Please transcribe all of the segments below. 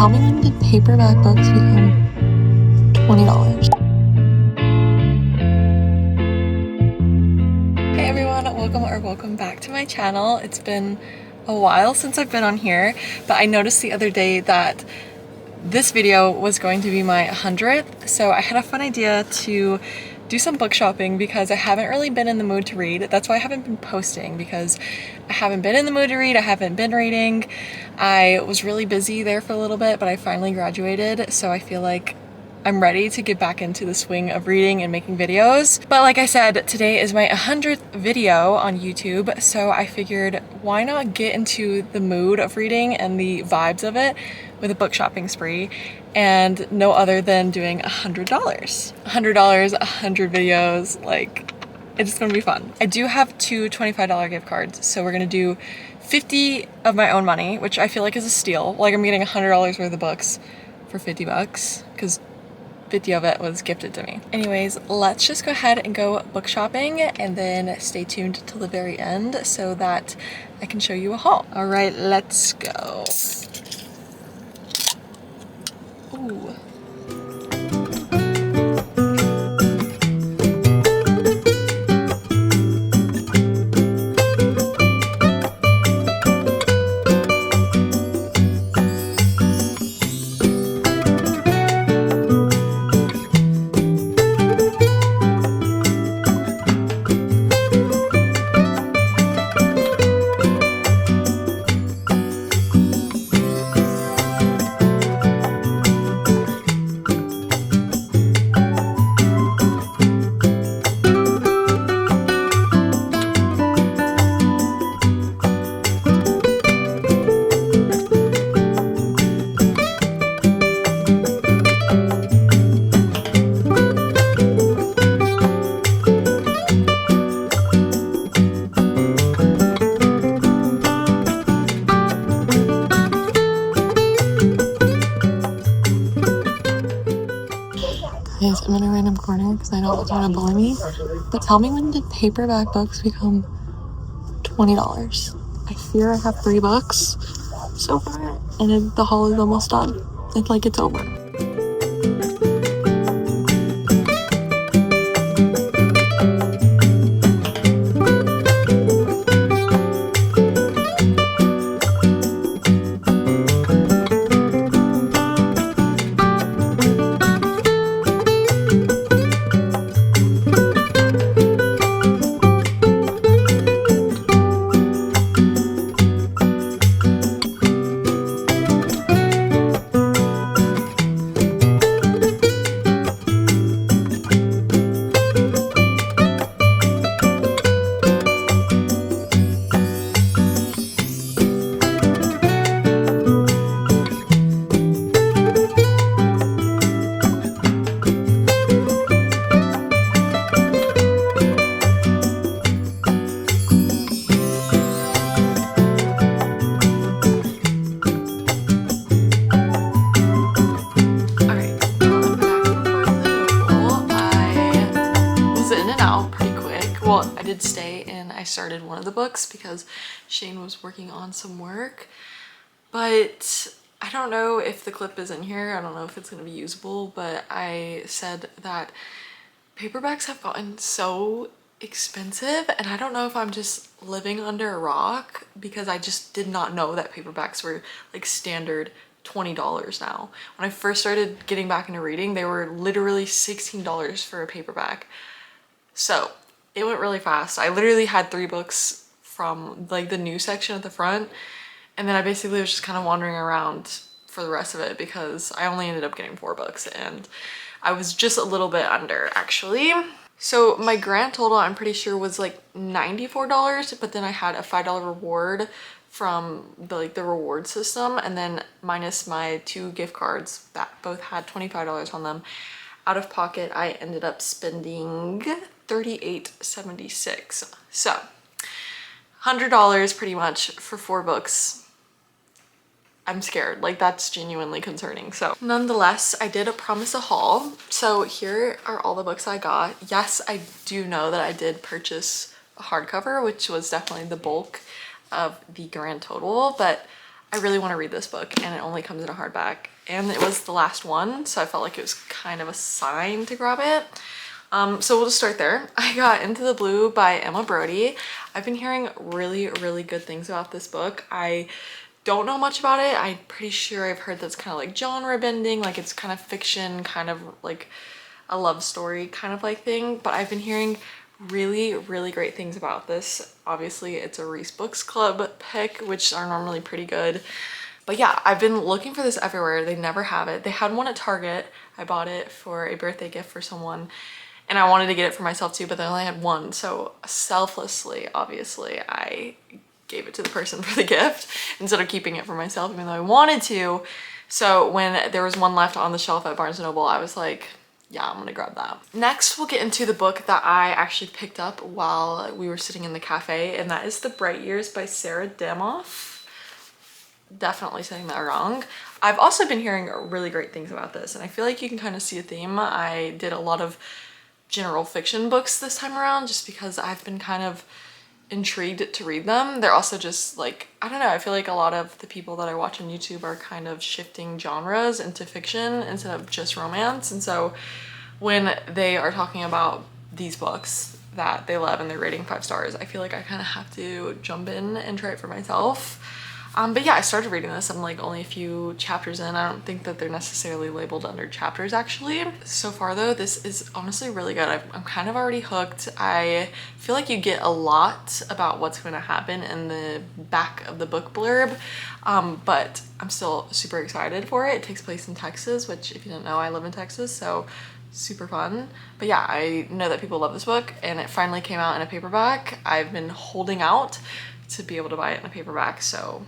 Tell me, when did paperback books become $20? Hey everyone, welcome back to my channel. It's been a while since I've been on here, but I noticed the other day that this video was going to be my 100th, so I had a fun idea to do some book shopping because I haven't really been in the mood to read. That's why I haven't been posting, because I haven't been in the mood to read. I haven't been reading. I was really busy there for a little bit, but I finally graduated, so I feel like I'm ready to get back into the swing of reading and making videos. But like I said, today is my 100th video on YouTube, so I figured why not get into the mood of reading and the vibes of it with a book shopping spree, and no other than doing $100. $100, 100 videos, like, it's gonna be fun. I do have two $25 gift cards, so we're gonna do 50 of my own money, which I feel like is a steal. Like, I'm getting $100 worth of books for 50 bucks, because 50 of it was gifted to me. Anyways, let's just go ahead and go book shopping, and then stay tuned till the very end so that I can show you a haul. All right, let's go. Ooh. Guys, I'm in a random corner because I know it's gonna bully me, but tell me, when did paperback books become $20? I fear I have 3 books so far, and then the haul is almost done. It's like it's over. Well, I did stay and I started one of the books because Shane was working on some work, but I don't know if the clip is in here. I don't know if it's going to be usable, but I said that paperbacks have gotten so expensive, and I don't know if I'm just living under a rock, because I just did not know that paperbacks were like standard $20 now. When I first started getting back into reading, they were literally $16 for a paperback. So it went really fast. I literally had 3 books from like the new section at the front, and then I basically was just kind of wandering around for the rest of it because I only ended up getting 4 books, and I was just a little bit under, actually. So my grand total, I'm pretty sure, was like $94, but then I had a $5 reward from the reward system, and then minus my 2 gift cards that both had $25 on them. Out of pocket, I ended up spending $38.76. So $100 pretty much for 4 books. I'm scared, like that's genuinely concerning. So nonetheless, I did promise a haul. So here are all the books I got. Yes, I do know that I did purchase a hardcover, which was definitely the bulk of the grand total, but I really want to read this book, and it only comes in a hardback, and it was the last one, so I felt like it was kind of a sign to grab it. So we'll just start there. I got Into the Blue by Emma Brody. I've been hearing really, really good things about this book. I don't know much about it. I'm pretty sure I've heard that's kind of like genre bending, like it's kind of fiction, kind of like a love story kind of like thing, but I've been hearing really, really great things about this. Obviously, it's a Reese Books Club pick, which are normally pretty good. But yeah, I've been looking for this everywhere. They never have it. They had one at Target. I bought it for a birthday gift for someone, and I wanted to get it for myself too, but they only had one. So selflessly, obviously, I gave it to the person for the gift instead of keeping it for myself, even though I wanted to. So when there was one left on the shelf at Barnes & Noble, I was like, yeah, I'm gonna grab that. Next, we'll get into the book that I actually picked up while we were sitting in the cafe, and that is The Bright Years by Sarah Damoff. Definitely saying that wrong. I've also been hearing really great things about this, and I feel like you can kind of see a theme. I did a lot of general fiction books this time around just because I've been kind of intrigued to read them. They're also just like, I don't know, I feel like a lot of the people that I watch on YouTube are kind of shifting genres into fiction instead of just romance, and so when they are talking about these books that they love and they're rating 5 stars, I feel like I kind of have to jump in and try it for myself. But yeah, I started reading this. I'm like only a few chapters in. I don't think that they're necessarily labeled under chapters actually. So far though, this is honestly really good. I'm kind of already hooked. I feel like you get a lot about what's going to happen in the back of the book blurb, but I'm still super excited for it. It takes place in Texas, which if you didn't know, I live in Texas, so super fun. But yeah, I know that people love this book, and it finally came out in a paperback. I've been holding out to be able to buy it in a paperback, so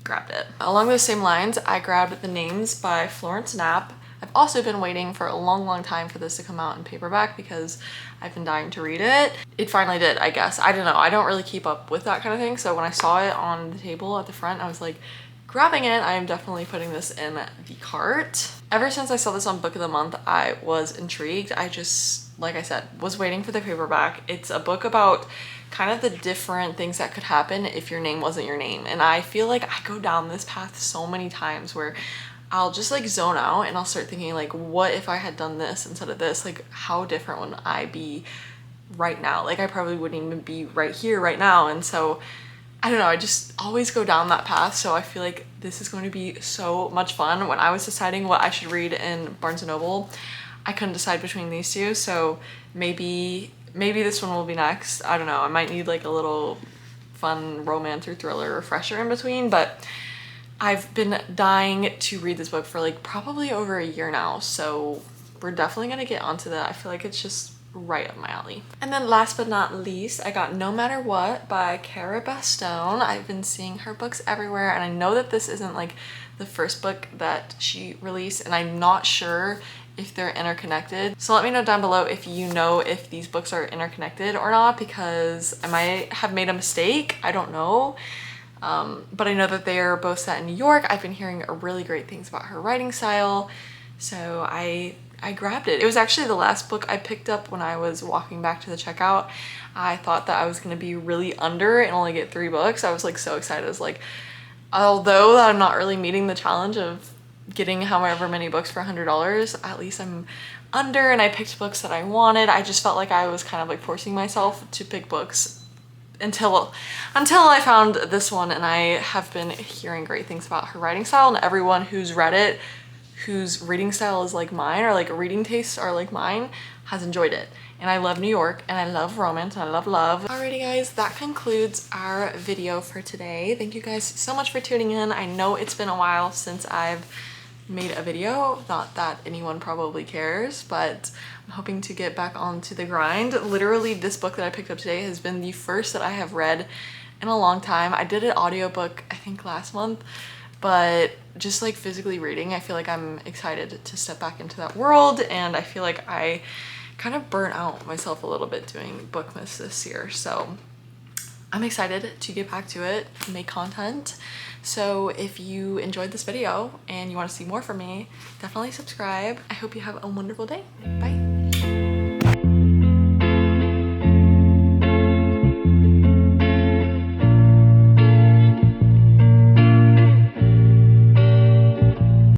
grabbed it. Along those same lines, I grabbed The Names by Florence Knapp. I've also been waiting for a long time for this to come out in paperback because I've been dying to read it. It finally did, I guess. I don't know, I don't really keep up with that kind of thing, so when I saw it on the table at the front, I was like, grabbing it. I am definitely putting this in the cart. Ever since I saw this on Book of the Month, I was intrigued. I just, like I said, was waiting for the paperback. It's a book about kind of the different things that could happen if your name wasn't your name. And I feel like I go down this path so many times where I'll just like zone out and I'll start thinking like, what if I had done this instead of this? Like, how different would I be right now? Like, I probably wouldn't even be right here right now. And so I don't know, I just always go down that path, so I feel like this is going to be so much fun. When I was deciding what I should read in Barnes & Noble, I couldn't decide between these two, so maybe this one will be next. I don't know, I might need like a little fun romance or thriller refresher in between, but I've been dying to read this book for like probably over a year now, so we're definitely gonna get onto that. I feel like it's just right up my alley. And then last but not least, I got No Matter What by Cara Bastone. I've been seeing her books everywhere, and I know that this isn't like the first book that she released, and I'm not sure if they're interconnected. So let me know down below if you know if these books are interconnected or not, because I might have made a mistake. I don't know. But I know that they are both set in New York. I've been hearing really great things about her writing style, so I grabbed it. It was actually the last book I picked up when I was walking back to the checkout. I thought that I was gonna be really under and only get 3 books. I was like so excited. I was like, although I'm not really meeting the challenge of getting however many books for $100, at least I'm under, and I picked books that I wanted. I just felt like I was kind of like forcing myself to pick books until I found this one, and I have been hearing great things about her writing style, and everyone who's read it, whose reading style is like mine, or like reading tastes are like mine, has enjoyed it. And I love New York, and I love romance, and I love love. Alrighty guys, that concludes our video for today. Thank you guys so much for tuning in. I know it's been a while since I've made a video, not that anyone probably cares, but I'm hoping to get back onto the grind. Literally, this book that I picked up today has been the first that I have read in a long time. I did an audiobook, I think last month, but just like physically reading, I feel like I'm excited to step back into that world, and I feel like I kind of burnt out myself a little bit doing Bookmas this year, so I'm excited to get back to it, make content. So if you enjoyed this video and you want to see more from me, definitely subscribe. I hope you have a wonderful day. Bye.